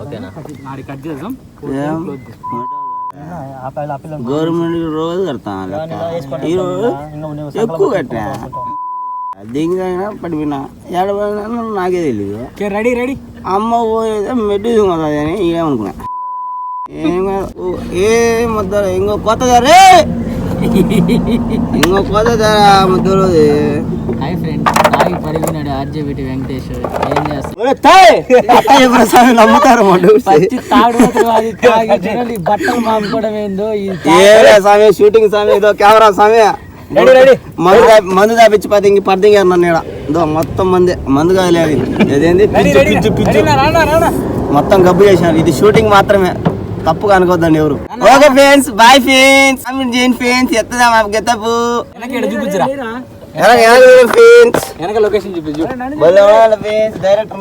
ఓకేనా కట్ చేద్దాం గవర్నమెంట్ రోజు కడతా ఎక్కువ కట్టా దిగినా పడిపోయినా ఏడపోయినా నాకే తెలియదు. రెడీ రెడీ అమ్మ పోయేదే మెడ్డు అని ఏమనుకున్నా ఏ ముద్ద ఇంకో కొత్త ధరే ఇంకో కొత్త ధర ముద్దలు. హాయ్ ఫ్రెండ్స్, తాగి పడిపోయినాడు ఆర్జేబిటి వెంకటేష్. ఏం చేస్తాడు నమ్ముతారు బట్టలు మాపుకోవడం ఏందో సామె షూటింగ్ సామె ఏదో కెమెరా సామె మందు దాపించి పదింగి అన్నాను ఇదో మొత్తం మందు కాదు అదేంది మొత్తం గబ్బు చేసినారు. ఇది షూటింగ్ మాత్రమే, తప్పుగా అనుకోద్దండి ఎవరు. Okay friends, boy friends, comment చేయండి ఫ్రెండ్స్. ఎత్తదా మా గెతపు చూపించరా ఫ్రెండ్స్, వెనక లొకేషన్ చూపించు. డైరెక్టర్